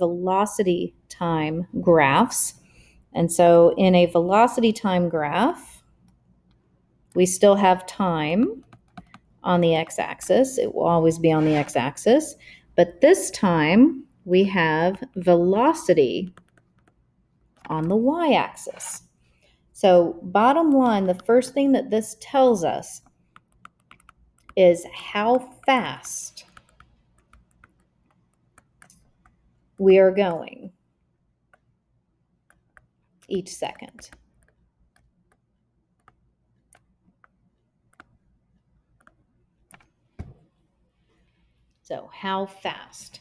velocity time graphs. And so in a velocity time graph, we still have time on the x-axis. It will always be on the x-axis. But this time, we have velocity on the y-axis. So bottom line, the first thing that this tells us is how fast we are going each second. So how fast?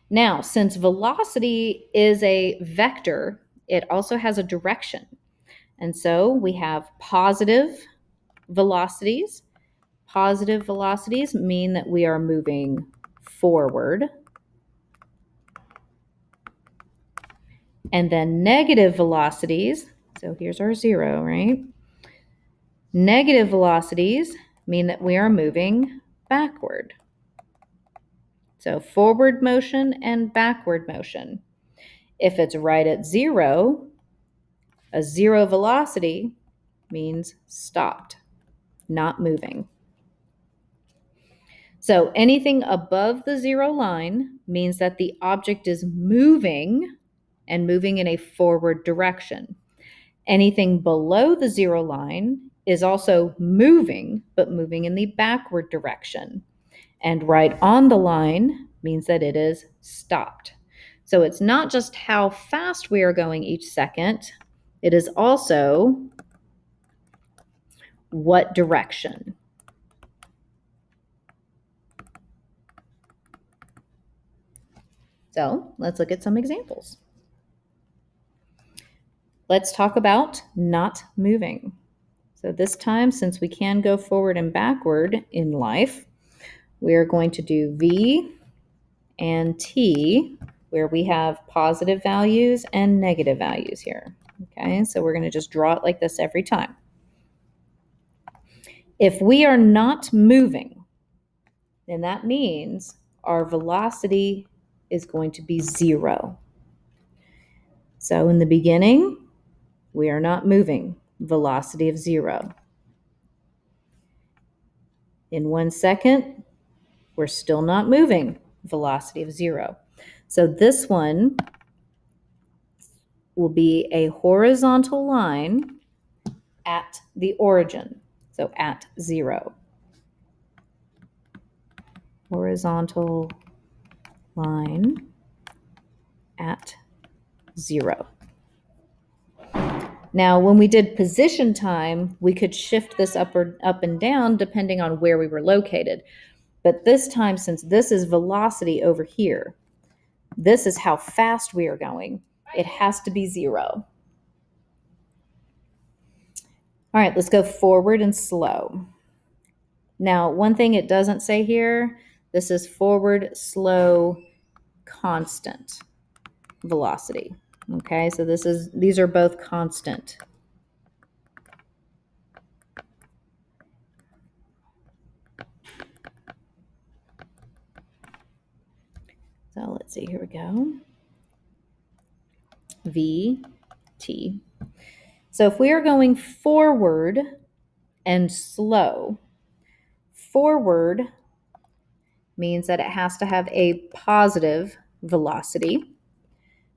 Now, since velocity is a vector, it also has a direction. And so we have positive velocities. Positive velocities mean that we are moving forward. And then negative velocities, so here's our 0, right? Negative velocities mean that we are moving backward. So forward motion and backward motion. If it's right at 0, a 0 velocity means stopped, not moving. So anything above the 0 line means that the object is moving and moving in a forward direction. Anything below the 0 line is also moving, but moving in the backward direction. And right on the line means that it is stopped. So it's not just how fast we are going each second, it is also what direction. So let's look at some examples. Let's talk about not moving. So this time, since we can go forward and backward in life, we are going to do V and T, where we have positive values and negative values here. Okay, so we're going to just draw it like this every time. If we are not moving, then that means our velocity is going to be 0. So in the beginning, we are not moving, velocity of 0. In 1 second, we're still not moving, velocity of 0. So this one will be a horizontal line at the origin, so at 0. Horizontal line at 0. Now, when we did position time, we could shift this up and down depending on where we were located. But this time, since this is velocity over here, this is how fast we are going. It has to be 0. All right, let's go forward and slow. Now, one thing it doesn't say here, this is forward, slow, constant velocity. Okay, so these are both constant. So let's see, here we go. V, T. So if we are going forward and slow, forward means that it has to have a positive velocity.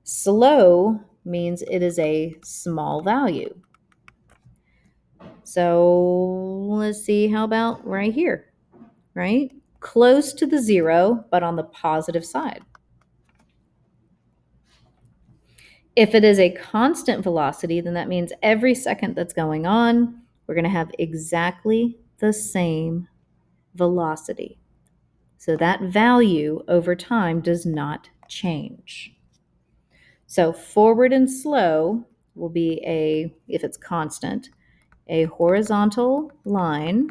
Slow means it is a small value. So let's see, how about right here, right? Close to the 0, but on the positive side. If it is a constant velocity, then that means every second that's going on, we're going to have exactly the same velocity. So that value over time does not change. So forward and slow will be if it's constant, a horizontal line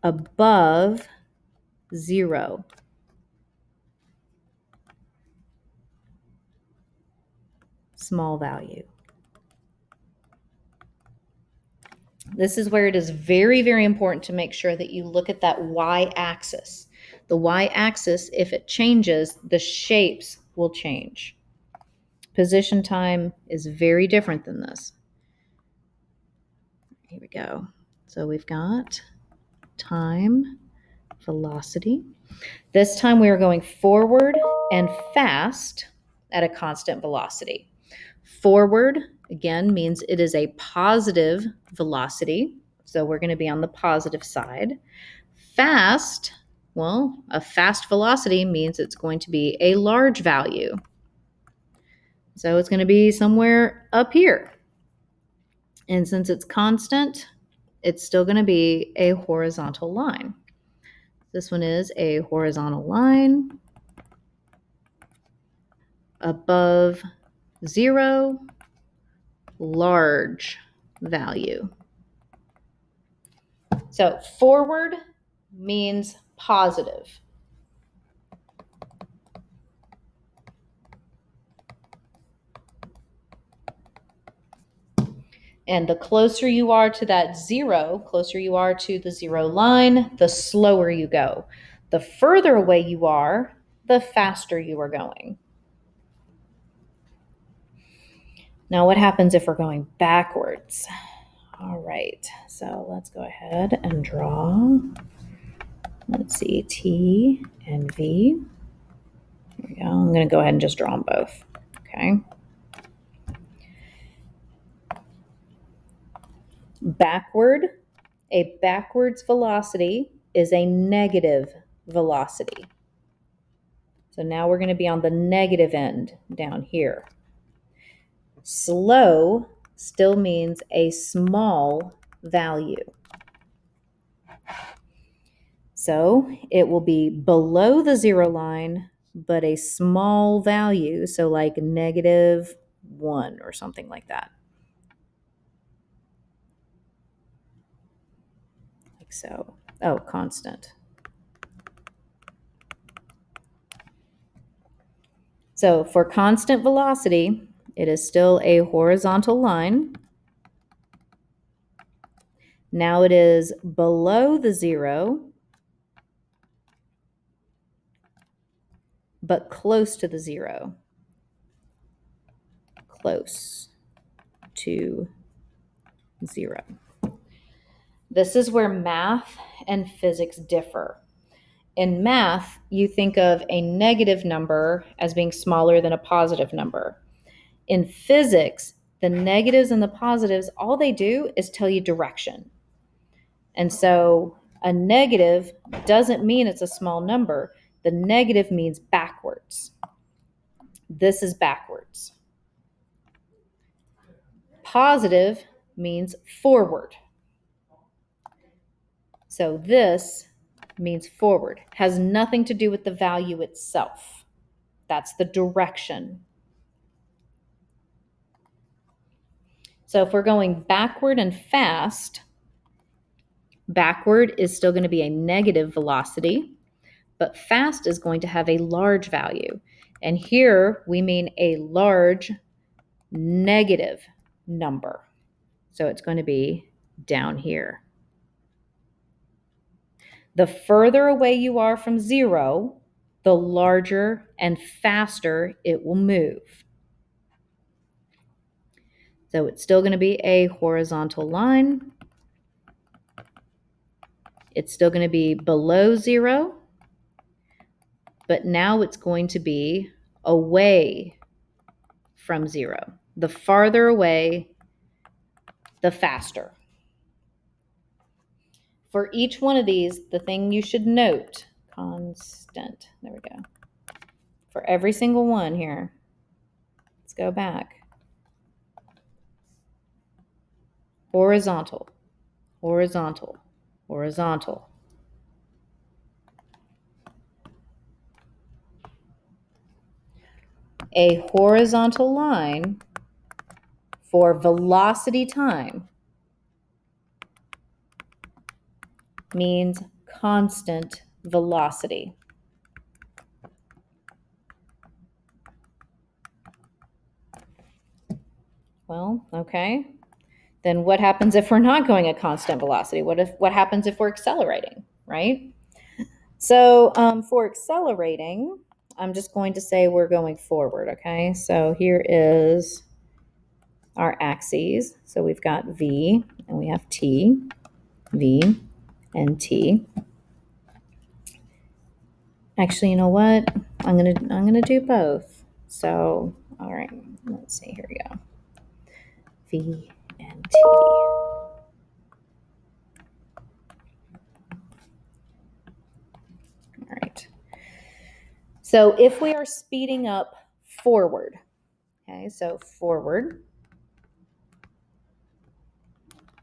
above 0. Small value. This is where it is very, very important to make sure that you look at that y-axis. The y-axis, if it changes, the shapes will change. Position time is very different than this. Here we go. So we've got time, velocity. This time we are going forward and fast at a constant velocity. Forward, again, means it is a positive velocity. So we're going to be on the positive side. Fast, well, a fast velocity means it's going to be a large value. So it's going to be somewhere up here. And since it's constant, it's still going to be a horizontal line. This one is a horizontal line above 0, large value. So forward means positive. And the closer you are to that 0, closer you are to the 0 line, the slower you go. The further away you are, the faster you are going. Now, what happens if we're going backwards? All right, so let's go ahead and draw. Let's see, T and V. There we go. I'm going to go ahead and just draw them both. Okay. Backward, a backwards velocity is a negative velocity. So now we're going to be on the negative end down here. Slow still means a small value. So it will be below the 0 line, but a small value. So like -1 or something like that. Like so. Oh, constant. So for constant velocity, it is still a horizontal line. Now it is below the 0, but close to the 0. Close to 0. This is where math and physics differ. In math, you think of a negative number as being smaller than a positive number. In physics, the negatives and the positives, all they do is tell you direction. And so a negative doesn't mean it's a small number. The negative means backwards. This is backwards. Positive means forward. So this means forward. Has nothing to do with the value itself. That's the direction. So if we're going backward and fast, backward is still going to be a negative velocity, but fast is going to have a large value. And here we mean a large negative number. So it's going to be down here. The further away you are from 0, the larger and faster it will move. So it's still going to be a horizontal line. It's still going to be below 0, but now it's going to be away from 0. The farther away, the faster. For each one of these, the thing you should note, constant, there we go. For every single one here, let's go back. Horizontal, horizontal, horizontal. A horizontal line for velocity time means constant velocity. Well, okay. Then what happens if we're not going at constant velocity? What happens if we're accelerating, right? So for accelerating, I'm just going to say we're going forward, okay? So here is our axes. So we've got V and we have T, V and T. Actually, you know what? I'm gonna do both. So, all right, let's see, here we go. V and T. All right. So if we are speeding up forward, okay, so forward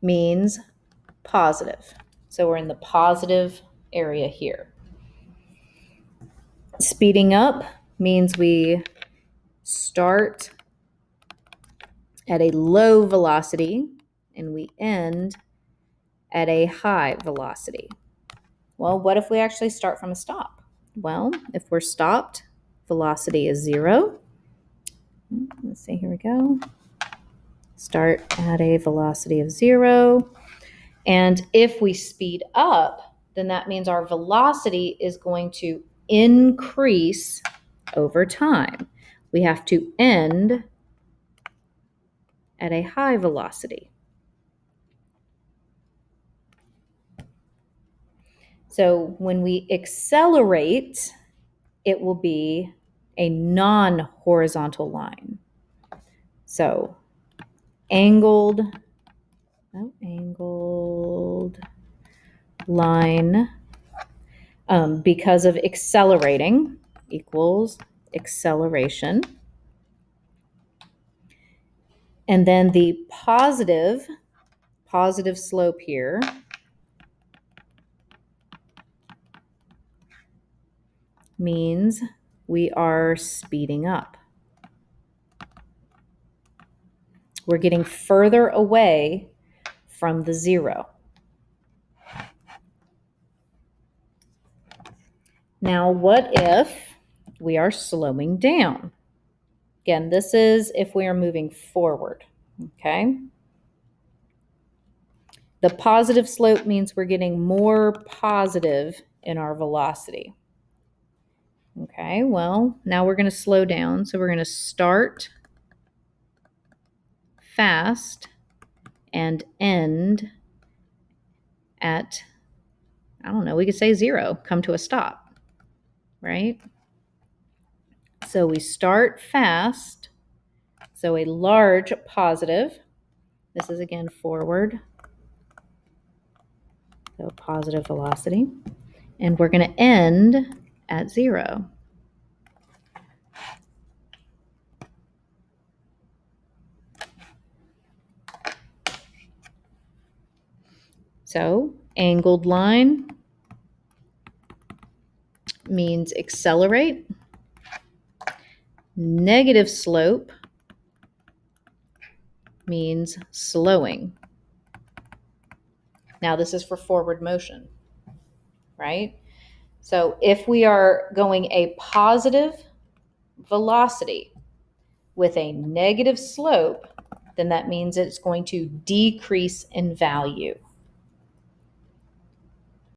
means positive. So we're in the positive area here. Speeding up means we start at a low velocity and we end at a high velocity. Well, what if we actually start from a stop? Well, if we're stopped, velocity is 0. Let's see, here we go. Start at a velocity of 0. And if we speed up, then that means our velocity is going to increase over time. We have to end at a high velocity. So when we accelerate, it will be a non-horizontal line. So angled line because of accelerating equals acceleration. And then the positive slope here means we are speeding up. We're getting further away from the 0. Now, what if we are slowing down? Again, this is if we are moving forward, okay? The positive slope means we're getting more positive in our velocity. Okay, well, now we're going to slow down. So we're going to start fast and end at, I don't know, we could say 0, come to a stop, right? So we start fast, so a large positive. This is again forward, so positive velocity. And we're going to end at 0. So angled line means accelerate. Negative slope means slowing. Now this is for forward motion, right? So if we are going a positive velocity with a negative slope, then that means it's going to decrease in value.